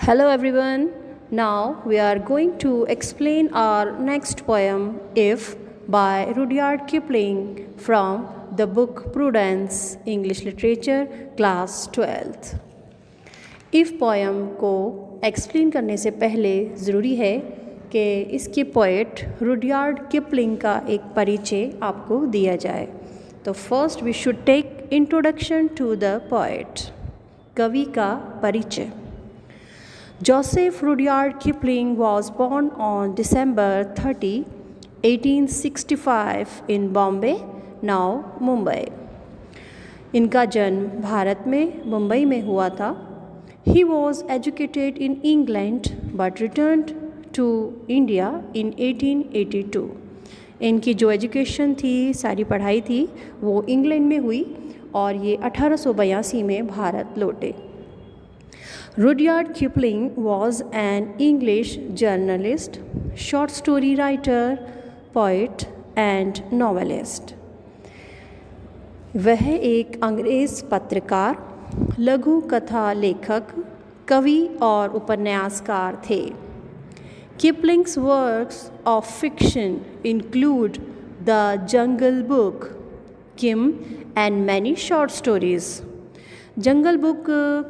Hello everyone. Now we are going to explain our next poem If by Rudyard Kipling from the book Prudence English Literature Class 12th. If poem को explain करने से पहले ज़रूरी है कि इसके poet Rudyard Kipling का एक परिचय आपको दिया जाए. तो first we should take introduction to the poet. कवि का परिचय. Joseph Rudyard Kipling was born on December 30, 1865 in Bombay, now Mumbai. इनका जन्म भारत में मुंबई में हुआ था. He was educated in England but returned to India in 1882. इनकी जो एजुकेशन थी, सारी पढ़ाई थी, वो इंग्लैंड में हुई और ये 1882 में भारत लौटे. Rudyard Kipling was an English journalist, short story writer, poet and novelist. वह एक अंग्रेज़ पत्रकार, लघु कथा लेखक, कवि और उपन्यासकार थे. Kipling's works of fiction include The Jungle Book, Kim and many short stories. Jungle book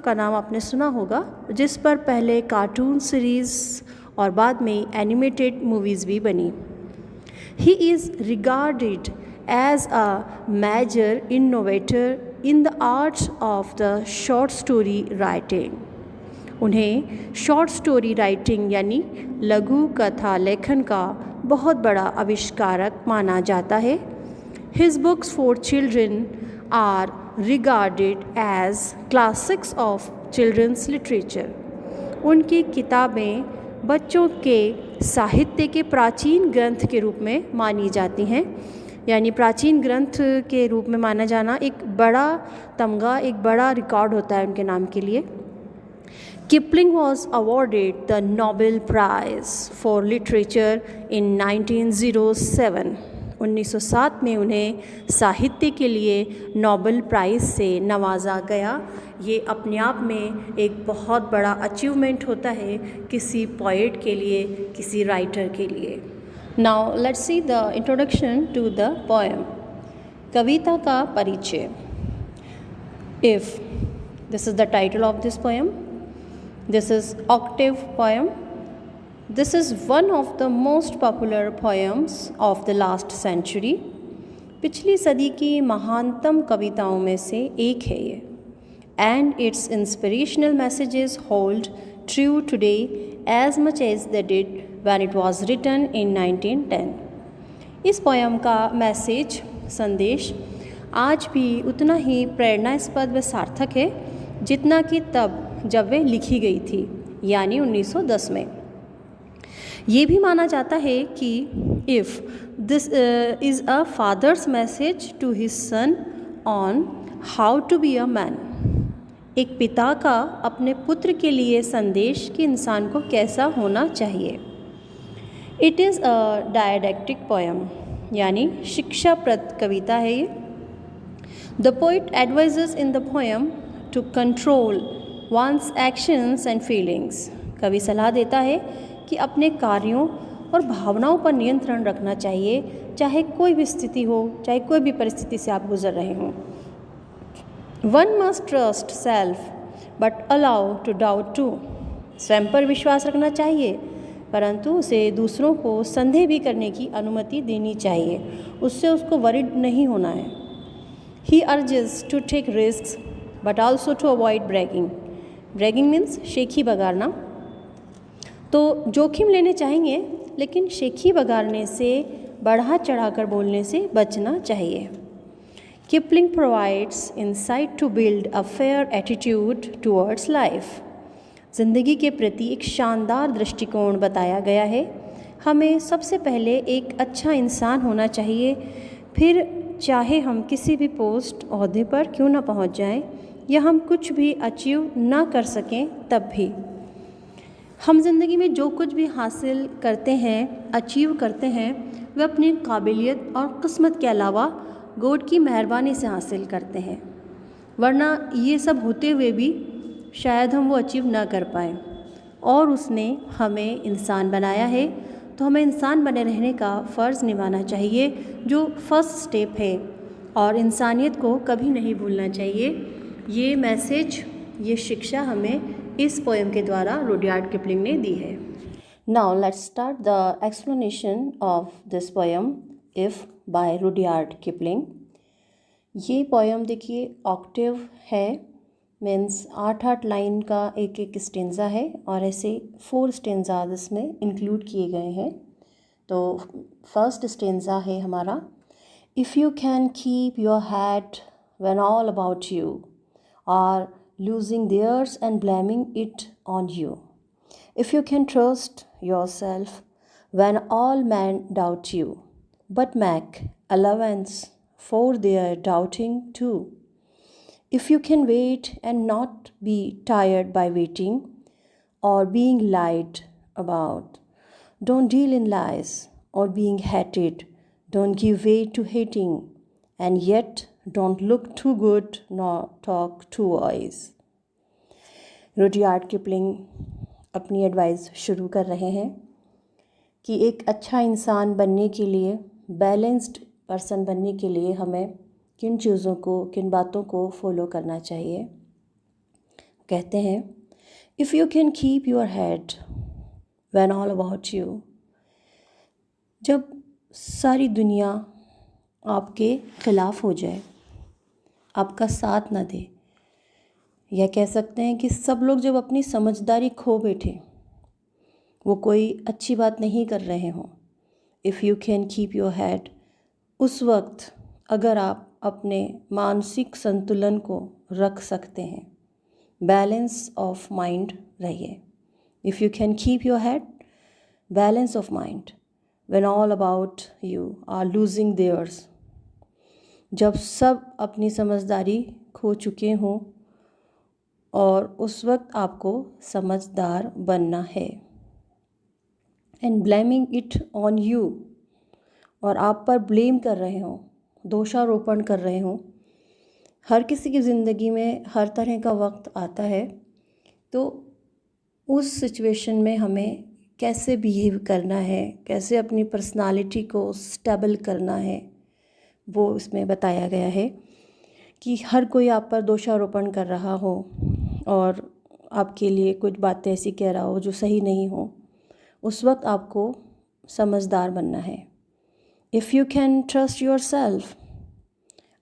का नाम आपने सुना होगा, जिस पर पहले कार्टून सीरीज़ और बाद में एनिमेटेड मूवीज़ भी बनी. He is regarded as a major innovator in the arts of the short story writing. उन्हें शॉर्ट स्टोरी राइटिंग यानी लघु कथा लेखन का बहुत बड़ा आविष्कारक माना जाता है. His books for children are regarded as classics of children's literature. उनकी किताबें बच्चों के साहित्य के प्राचीन ग्रंथ के रूप में मानी जाती हैं. यानी प्राचीन ग्रंथ के रूप में माना जाना एक बड़ा तमगा, एक बड़ा रिकॉर्ड होता है उनके नाम के लिए. Kipling was awarded the Nobel Prize for Literature in 1907. 1907 में उन्हें साहित्य के लिए नोबेल प्राइज़ से नवाजा गया. ये अपने आप में एक बहुत बड़ा अचीवमेंट होता है किसी पोएट के लिए, किसी राइटर के लिए. Now let's see the introduction to the poem. कविता का परिचय. If this is the title of this poem. This is octave poem. This is one of the most popular poems of the last century. पिछली सदी की महानतम कविताओं में से एक है ये. And its inspirational messages hold true today as much as they did when it was written in 1910. इस पोएम का मैसेज, संदेश आज भी उतना ही प्रेरणास्पद व सार्थक है जितना कि तब जब वे लिखी गई थी, यानी 1910 में. ये भी माना जाता है कि if this is a father's message to his son on how to be a man. एक पिता का अपने पुत्र के लिए संदेश कि इंसान को कैसा होना चाहिए. It is a didactic poem, यानी शिक्षाप्रद कविता है ये. The poet advises in the poem to control one's actions and feelings. कवि सलाह देता है कि अपने कार्यों और भावनाओं पर नियंत्रण रखना चाहिए, चाहे कोई भी स्थिति हो, चाहे कोई भी परिस्थिति से आप गुजर रहे हों. One must trust self but allow to doubt too. स्वयं पर विश्वास रखना चाहिए, परंतु उसे दूसरों को संदेह भी करने की अनुमति देनी चाहिए. उससे उसको वरीड नहीं होना है. He urges to take risk but also to avoid bragging. Bragging means शेखी बगाड़ना. तो जोखिम लेने चाहेंगे, लेकिन शेखी बगाड़ने से, बढ़ा चढ़ाकर बोलने से बचना चाहिए. Kipling provides insight to build a fair attitude towards life. ज़िंदगी के प्रति एक शानदार दृष्टिकोण बताया गया है. हमें सबसे पहले एक अच्छा इंसान होना चाहिए, फिर चाहे हम किसी भी पोस्ट ओहदे पर क्यों ना पहुंच जाएं, या हम कुछ भी अचीव ना कर सकें, तब भी हम ज़िंदगी में जो कुछ भी हासिल करते हैं, अचीव करते हैं, वह अपनी काबिलियत और किस्मत के अलावा गॉड की मेहरबानी से हासिल करते हैं. वरना ये सब होते हुए भी शायद हम वो अचीव ना कर पाएँ. और उसने हमें इंसान बनाया है, तो हमें इंसान बने रहने का फ़र्ज़ निभाना चाहिए, जो फर्स्ट स्टेप है, और इंसानियत को कभी नहीं भूलना चाहिए। ये मैसेज, ये शिक्षा हमें इस पोएम के द्वारा रुडयार्ड किपलिंग ने दी है। Now let's start the explanation of this poem If by Rudyard Kipling. ये पोएम देखिए ऑक्टेव है, मीन्स 8-8 लाइन का एक एक स्टेंजा है, और ऐसे 4 स्टेंजाज इसमें इंक्लूड किए गए हैं। तो फर्स्ट स्टेंजा है हमारा, if you can keep your head when all about you are losing theirs and blaming it on you, if you can trust yourself when all man doubt you but make allowance for their doubting too, if you can wait and not be tired by waiting or being lied about, don't deal in lies, or being hated, don't give way to hating, and yet don't look too good nor talk too wise. Rudyard Kipling अपनी advice शुरू कर रहे हैं कि एक अच्छा इंसान बनने के लिए, बैलेंस्ड पर्सन बनने के लिए हमें किन चीज़ों को, किन बातों को फॉलो करना चाहिए। कहते हैं, if you can keep your head when all about you, जब सारी दुनिया आपके ख़िलाफ़ हो जाए, आपका साथ ना दे, या कह सकते हैं कि सब लोग जब अपनी समझदारी खो बैठे, वो कोई अच्छी बात नहीं कर रहे हों, if you can keep your head, उस वक्त अगर आप अपने मानसिक संतुलन को रख सकते हैं, बैलेंस ऑफ माइंड रहिए। If you can keep your head, balance of mind when all about you are losing theirs, जब सब अपनी समझदारी खो चुके हों, और उस वक्त आपको समझदार बनना है। And blaming it on you, और आप पर ब्लेम कर रहे हों, दोषारोपण कर रहे हों। हर किसी की ज़िंदगी में हर तरह का वक्त आता है, तो उस सिचुएशन में हमें कैसे बिहेव करना है, कैसे अपनी पर्सनालिटी को स्टेबल करना है, वो इसमें बताया गया है। कि हर कोई आप पर दोषारोपण कर रहा हो और आपके लिए कुछ बातें ऐसी कह रहा हो जो सही नहीं हो, उस वक्त आपको समझदार बनना है। If you can trust your self,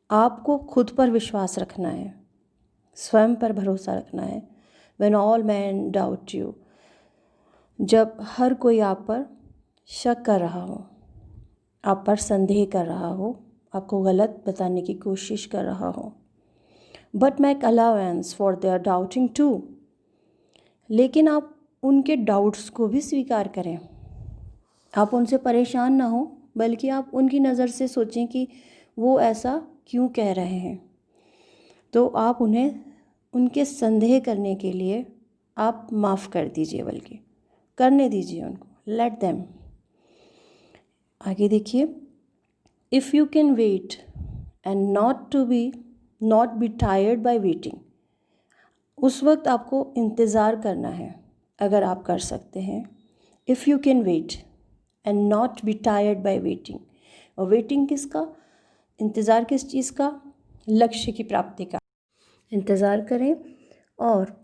आपको खुद पर विश्वास रखना है, स्वयं पर भरोसा रखना है। When all man doubt you, जब हर कोई आप पर शक कर रहा हो, आप पर संदेह कर रहा हो, आपको गलत बताने की कोशिश कर रहा हो। But make allowance for their doubting too, लेकिन आप उनके डाउट्स को भी स्वीकार करें। आप उनसे परेशान ना हो, बल्कि आप उनकी नज़र से सोचें कि वो ऐसा क्यों कह रहे हैं। तो आप उन्हें उनके संदेह करने के लिए आप माफ़ कर दीजिए, बल्कि करने दीजिए उनको, लेट देम। आगे देखिए, if you can wait and not be tired by waiting, उस वक्त आपको इंतज़ार करना है, अगर आप कर सकते हैं। If you can wait and not be tired by waiting, और वेटिंग किसका, इंतज़ार किस चीज़ का, लक्ष्य की प्राप्ति का इंतज़ार करें। और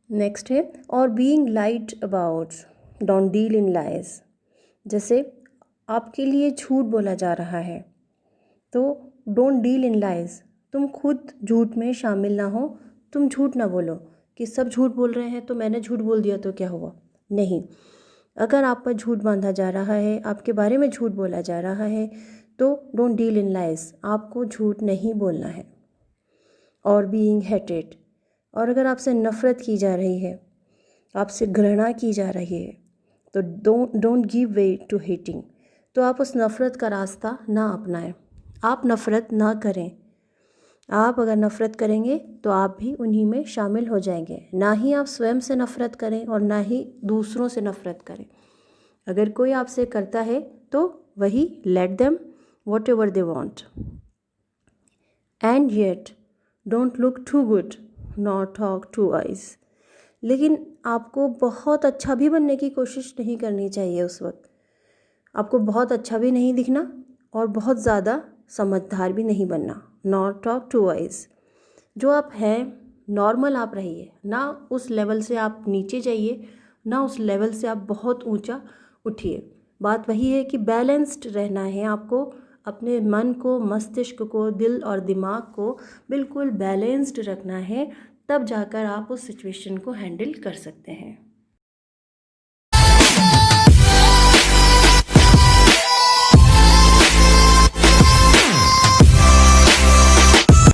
नेक्स्ट है, और being lied about, don't deal in lies, जैसे आपके लिए झूठ बोला जा रहा है तो डोंट डील इन लाइज, तुम खुद झूठ में शामिल ना हो। तुम झूठ ना बोलो कि सब झूठ बोल रहे हैं तो मैंने झूठ बोल दिया तो क्या हुआ, नहीं। अगर आप पर झूठ बांधा जा रहा है, आपके बारे में झूठ बोला जा रहा है, तो डोंट डील इन लाइज, आपको झूठ नहीं बोलना है। और बीइंग हेटेड, और अगर आपसे नफ़रत की जा रही है, आपसे घृणा की जा रही है, तो don't give way to hating, तो आप उस नफ़रत का रास्ता ना अपनाएं। आप नफ़रत ना करें। आप अगर नफ़रत करेंगे तो आप भी उन्हीं में शामिल हो जाएंगे। ना ही आप स्वयं से नफ़रत करें और ना ही दूसरों से नफ़रत करें। अगर कोई आपसे करता है तो वही let them whatever they want. And yet don't look too good not talk too wise, लेकिन आपको बहुत अच्छा भी बनने की कोशिश नहीं करनी चाहिए उस वक्त। आपको बहुत अच्छा भी नहीं दिखना और बहुत ज़्यादा समझदार भी नहीं बनना। Not talk too wise. जो आप हैं नॉर्मल आप रहिए, ना उस लेवल से आप नीचे जाइए, ना उस लेवल से आप बहुत ऊंचा उठिए। बात वही है कि बैलेंस्ड रहना है आपको, अपने मन को, मस्तिष्क को, दिल और दिमाग को बिल्कुल बैलेंस्ड रखना है, तब जाकर आप उस सिचुएशन को हैंडल कर सकते हैं।